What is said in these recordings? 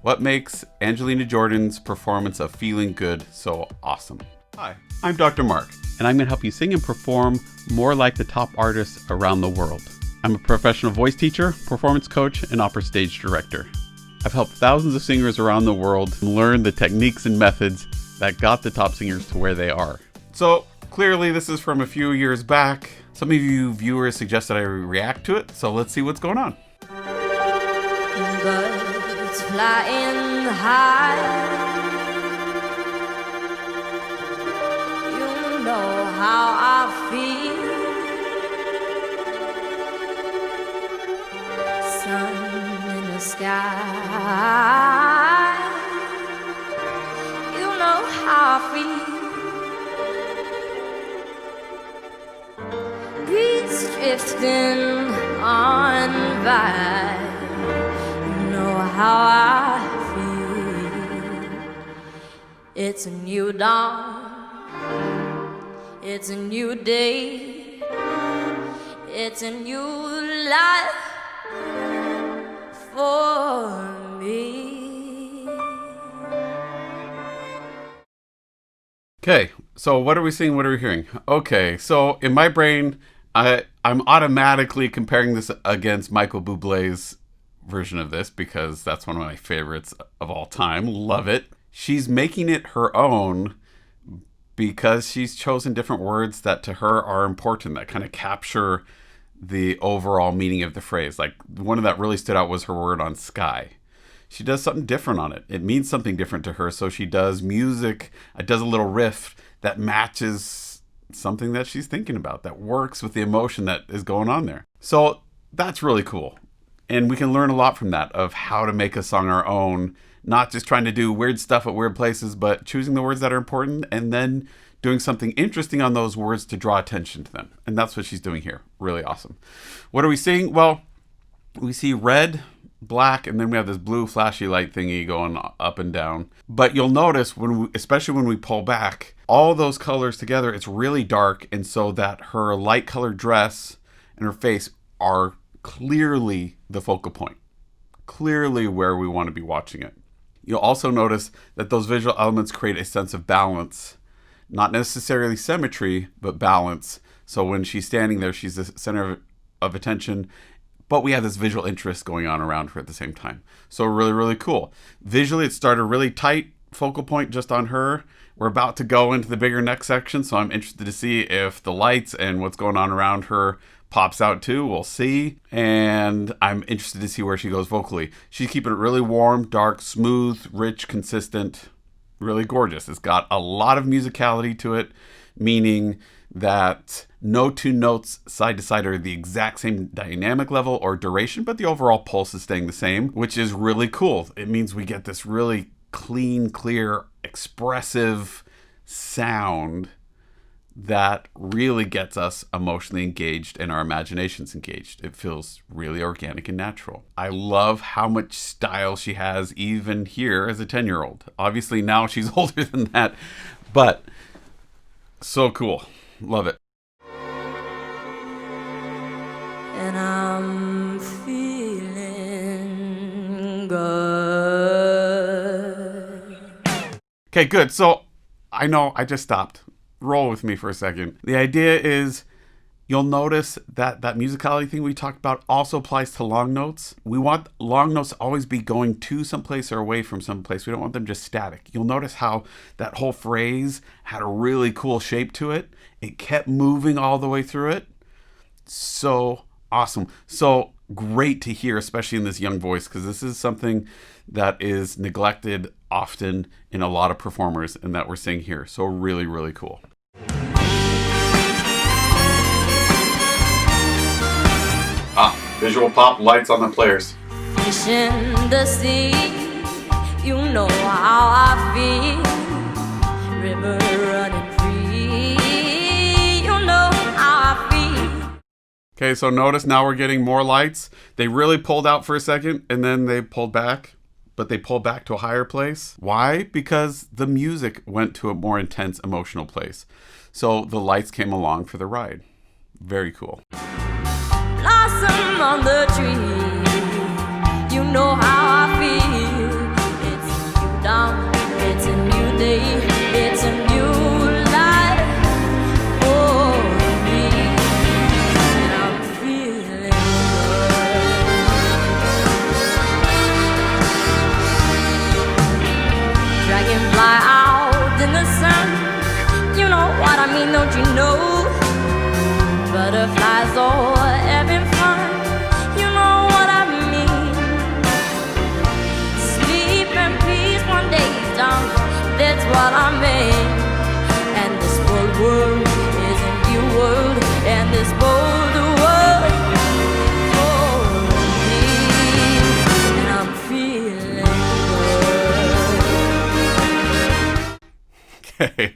What makes Angelina Jordan's performance of Feeling Good so awesome? Hi, I'm Dr. Mark, and I'm going to help you sing and perform more like the top artists around the world. I'm a professional voice teacher, performance coach, and opera stage director. I've helped thousands of singers around the world learn the techniques and methods that got the top singers to where they are. So clearly this is from a few years back. Some of you viewers suggested I react to it, so let's see what's going on. Birds flying high, you know how I feel. Sun in the sky, you know how I feel. Breeze drifting on by, how I feel. It's a new dawn, it's a new day, it's a new life for me. Okay, so what are we seeing? What are we hearing? Okay, so in my brain, I'm automatically comparing this against Michael Bublé's version of this because that's one of my favorites of all time. Love it. She's making it her own because she's chosen different words that to her are important, that kind of capture the overall meaning of the phrase. Like one of that really stood out was her word on sky. She does something different on it. It means something different to her. So she does music, does a little riff that matches something that she's thinking about, that works with the emotion that is going on there. So that's really cool. And we can learn a lot from that of how to make a song our own, not just trying to do weird stuff at weird places, but choosing the words that are important and then doing something interesting on those words to draw attention to them. And that's what she's doing here. Really awesome. What are we seeing? Well, we see red, black, and then we have this blue flashy light thingy going up and down. But you'll notice, especially when we pull back, all those colors together, it's really dark. And so that her light colored dress and her face are clearly the focal point, clearly where we want to be watching it. You'll also notice that those visual elements create a sense of balance, not necessarily symmetry, but balance. So when she's standing there, she's the center of attention, but we have this visual interest going on around her at the same time. So really, really cool. Visually, it started really tight focal point just on her. We're about to go into the bigger next section, so I'm interested to see if the lights and what's going on around her pops out too. We'll see. And I'm interested to see where she goes vocally. She's keeping it really warm, dark, smooth, rich, consistent, really gorgeous. It's got a lot of musicality to it, meaning that no two notes side to side are the exact same dynamic level or duration, but the overall pulse is staying the same, which is really cool. It means we get this really clean, clear, expressive sound that really gets us emotionally engaged and our imaginations engaged. It feels really organic and natural. I love how much style she has even here as a 10-year-old. Obviously now she's older than that, but so cool. Love it. And I'm feeling good. Okay, good. So I know I just stopped. Roll with me for a second. The idea is you'll notice that that musicality thing we talked about also applies to long notes. We want long notes to always be going to someplace or away from someplace. We don't want them just static. You'll notice how that whole phrase had a really cool shape to it. It kept moving all the way through it. So awesome. So great to hear, especially in this young voice, because this is something that is neglected often in a lot of performers and that we're seeing here. So really, really cool. Visual pop, lights on the players. Fish in the sea, you know how I feel. River running free, you know how I feel. Okay, so notice now we're getting more lights. They really pulled out for a second and then they pulled back, but they pulled back to a higher place. Why? Because the music went to a more intense emotional place. So the lights came along for the ride. Very cool. Blossom on the tree, you know how I feel. can fly out in the sun. You know what I mean, don't you know? Butterflies all having fun. You know what I mean. Sleep in peace one day down. That's what I mean. And this whole world is a new world. And this whole world for me. And I'm feeling good. Okay.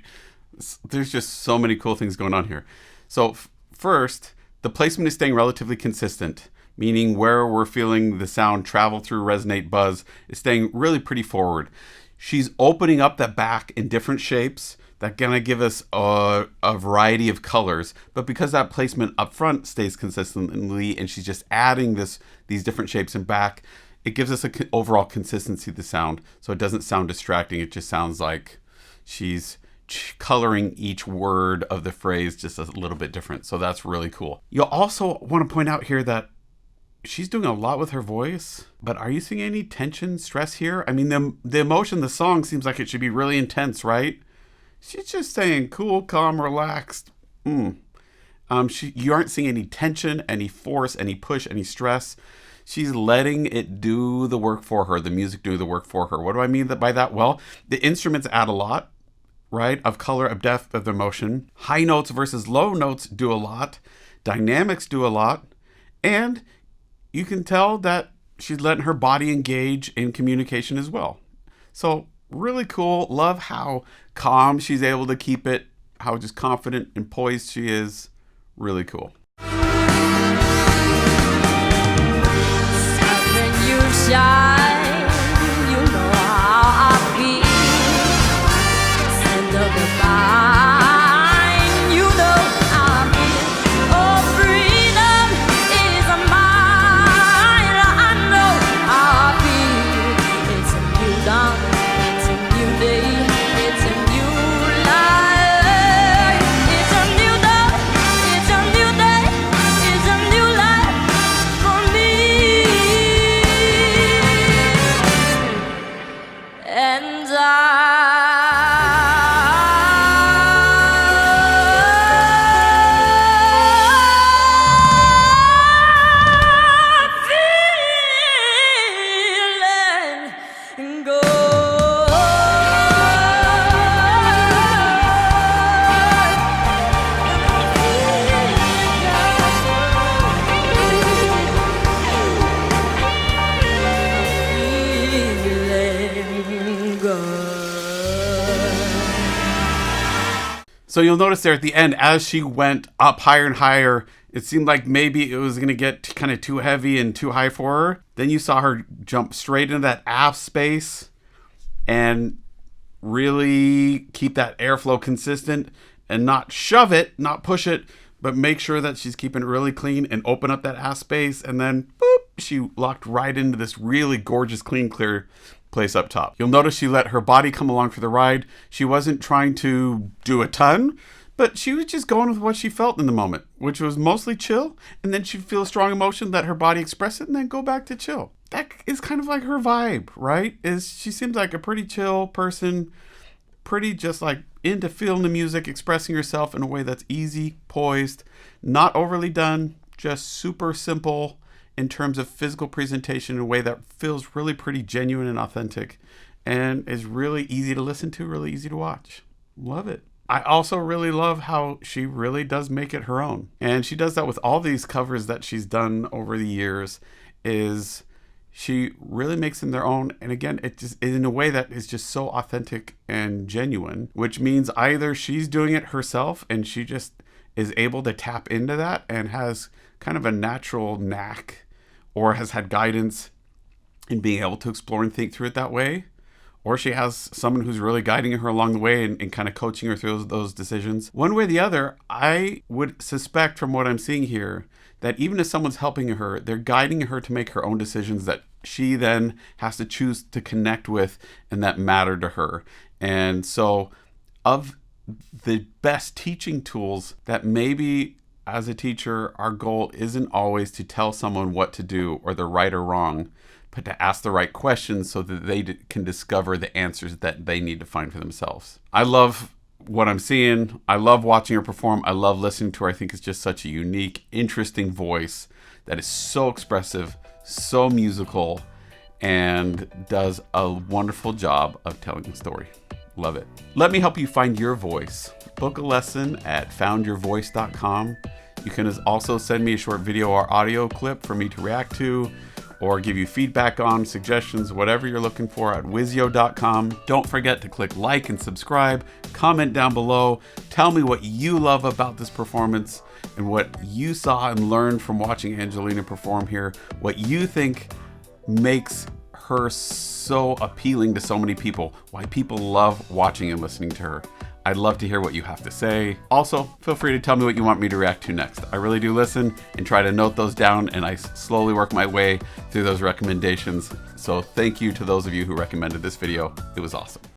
There's just so many cool things going on here. So first, the placement is staying relatively consistent, meaning where we're feeling the sound travel through, resonate, buzz, is staying really pretty forward. She's opening up that back in different shapes that gonna give us a variety of colors, but because that placement up front stays consistently and she's just adding these different shapes in back, it gives us an overall consistency of the sound, so it doesn't sound distracting. It just sounds like she's coloring each word of the phrase just a little bit different. So that's really cool. You'll also want to point out here that she's doing a lot with her voice, but are you seeing any tension, stress here? I mean, the emotion of the song seems like it should be really intense, right? She's just saying cool, calm, relaxed. You aren't seeing any tension, any force, any push, any stress. She's letting it do the work for her, the music do the work for her. What do I mean by that? Well, the instruments add a lot, right? Of color, of depth, of emotion. High notes versus low notes do a lot. Dynamics do a lot. And you can tell that she's letting her body engage in communication as well. So really cool. Love how calm she's able to keep it, how just confident and poised she is. Really cool. When you shine, you know how I feel. Send up the vine, you know how I feel. Oh, freedom is mine. I know how I feel. It's a new dawn, it's a new day, it's a new life. It's a new dawn, it's a new day, it's a new life for me. And I'm feeling good. Feeling good. So you'll notice there at the end, as she went up higher and higher, it seemed like maybe it was going to get kind of too heavy and too high for her. Then you saw her jump straight into that aft space and really keep that airflow consistent and not shove it, not push it, but make sure that she's keeping it really clean and open up that aft space. And then, boop, she locked right into this really gorgeous, clean, clear place up top. You'll notice she let her body come along for the ride. She wasn't trying to do a ton, but she was just going with what she felt in the moment, which was mostly chill. And then she'd feel a strong emotion, let her body express it, and then go back to chill. That is kind of like her vibe, right? She seems like a pretty chill person, pretty just like into feeling the music, expressing herself in a way that's easy, poised, not overly done, just super simple in terms of physical presentation in a way that feels really pretty genuine and authentic and is really easy to listen to, really easy to watch. Love it. I also really love how she really does make it her own. And she does that with all these covers that she's done over the years, is she really makes them their own. And again, it just in a way that is just so authentic and genuine, which means either she's doing it herself and she just is able to tap into that and has kind of a natural knack, or has had guidance in being able to explore and think through it that way, or she has someone who's really guiding her along the way and kind of coaching her through those decisions. One way or the other, I would suspect from what I'm seeing here that even if someone's helping her, they're guiding her to make her own decisions that she then has to choose to connect with and that matter to her. And so of the best teaching tools that maybe as a teacher, our goal isn't always to tell someone what to do or the right or wrong, but to ask the right questions so that they can discover the answers that they need to find for themselves. I love what I'm seeing. I love watching her perform. I love listening to her. I think it's just such a unique, interesting voice that is so expressive, so musical, and does a wonderful job of telling the story. Love it. Let me help you find your voice. Book a lesson at foundyourvoice.com. You can also send me a short video or audio clip for me to react to, or give you feedback on, suggestions, whatever you're looking for at wizio.com. Don't forget to click like and subscribe, comment down below, tell me what you love about this performance and what you saw and learned from watching Angelina perform here, what you think makes her so appealing to so many people, why people love watching and listening to her. I'd love to hear what you have to say. Also, feel free to tell me what you want me to react to next. I really do listen and try to note those down, and I slowly work my way through those recommendations. So thank you to those of you who recommended this video. It was awesome.